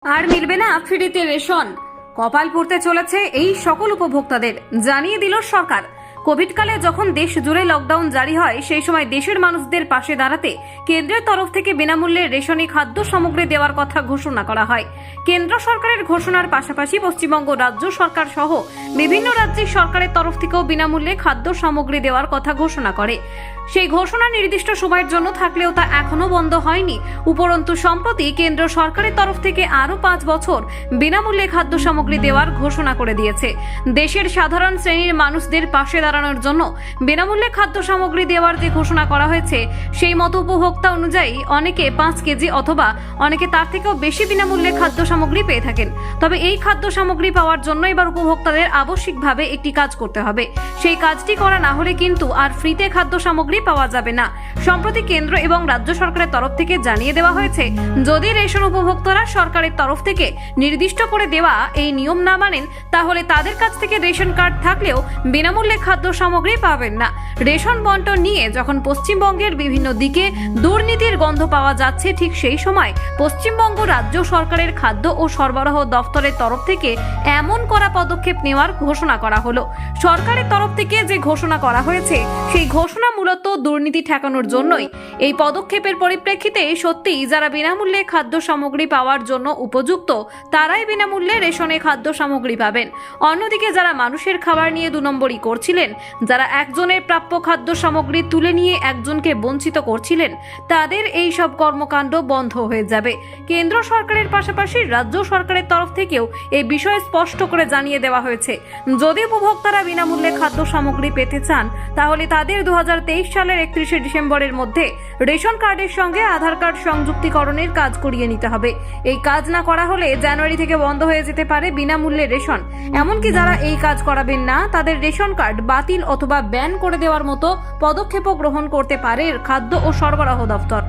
আর মিলবে না ফ্রিতে রেশন। কপাল পড়তে চলেছে এই সকল উপভোক্তাদের, জানিয়ে দিল সরকার। কোভিডকালে যখন দেশ জুড়ে লকডাউন জারি হয়, সেই সময় দেশের মানুষদের পাশে দাঁড়াতে কেন্দ্রের তরফ থেকে বিনামূল্যে রেশনি খাদ্য সামগ্রী দেওয়ার কথা ঘোষণা করা হয়। কেন্দ্র সরকারের ঘোষণার পাশাপাশি পশ্চিমবঙ্গ রাজ্য সরকার সহ বিভিন্ন রাজ্যের সরকারের তরফ থেকেও বিনামূল্যে খাদ্য সামগ্রী দেওয়ার কথা ঘোষণা করে। সেই ঘোষণা নির্দিষ্ট সময়ের জন্য থাকলেও তা এখনো বন্ধ হয়নি। উপরন্তু সম্প্রতি কেন্দ্র সরকারের তরফ থেকে আরো 5 বছর বিনামূল্যে খাদ্য সামগ্রী দেওয়ার ঘোষণা করে দিয়েছে। দেশের সাধারণ শ্রেণীর মানুষদের পাশে দাঁড়ানোর জন্য বিনামূল্যে খাদ্য সামগ্রী দেওয়ার যে ঘোষণা করা হয়েছে, সেই মতো উপভোক্তা অনুযায়ী অনেকে 5 কেজি অথবা অনেকে তার থেকেও বেশি বিনামূল্যে খাদ্য সামগ্রী পেয়ে থাকেন। তবে এই খাদ্য সামগ্রী পাওয়ার জন্য এবার উপভোক্তাদের আবশ্যিকভাবে একটি কাজ করতে হবে। সেই কাজটি করা না হলে কিন্তু আর ফ্রিতে খাদ্য সামগ্রী পাওয়া যাবে না। সম্প্রতি কেন্দ্র এবং রাজ্য সরকারের তরফ থেকে জানিয়ে দেওয়া হয়েছে, যদি রেশন উপভোক্তারা সরকারের তরফ থেকে নির্দিষ্ট করে দেওয়া এই নিয়ম না মানেন, তাহলে তাদের কাছ থেকে রেশন কার্ড থাকলেও বিনামূল্যে খাদ্য সামগ্রী পাবেন না। রেশন বন্টন নিয়ে যখন পশ্চিমবঙ্গের বিভিন্ন দিকে দুর্নীতির গন্ধ পাওয়া যাচ্ছে, ঠিক সেই সময় পশ্চিমবঙ্গ রাজ্য সরকারের খাদ্য ও সরবরাহ দফতরের তরফ থেকে এমন করা পদক্ষেপ নেওয়ার ঘোষণা করা হলো। সরকারের তরফ থেকে যে ঘোষণা করা হয়েছে, সেই ঘোষণা মূলত দুর্নীতি ঠেকানোর জন্যই। এই পদক্ষেপের পরিপ্রেক্ষিতে সত্যিই যারা বিনামূল্যে খাদ্য সামগ্রী পাওয়ার জন্য উপযুক্ত, তারাই বিনামূল্যে রেশনে খাদ্য সামগ্রী পাবেন। অন্যদিকে যারা মানুষের খাবার নিয়ে 2 নম্বরই করছিলেন, যারা একজনের প্রাপ্য খাদ্য সামগ্রী তুলে নিয়ে একজনকে বঞ্চিত করছিলেন, তাদের এই সব কর্মকাণ্ড বন্ধ হয়ে যাবে। কেন্দ্র সরকারের পাশাপাশি রাজ্য সরকারের তরফ থেকেও এই বিষয়ে স্পষ্ট করে জানিয়ে দেওয়া হয়েছে, যদি উপভোক্তারা বিনামূল্যে খাদ্য সামগ্রী পেতে চান, তাহলে তাদের 2023 সালের 31শে ডিসেম্বরের মধ্যে রেশন কার্ডের সঙ্গে আধার কার্ড সংযুক্তিকরণের কাজ করিয়ে নিতে হবে। এই কাজ না করা হলে জানুয়ারি থেকে বন্ধ হয়ে যেতে পারে বিনামূল্যে রেশন। এমনকি যারা এই কাজ করাবেন না, তাদের রেশন কার্ড বাতিল অথবা ব্যান করে দেওয়ার মতো পদক্ষেপও গ্রহণ করতে পারে খাদ্য ও সরবরাহ দফতর।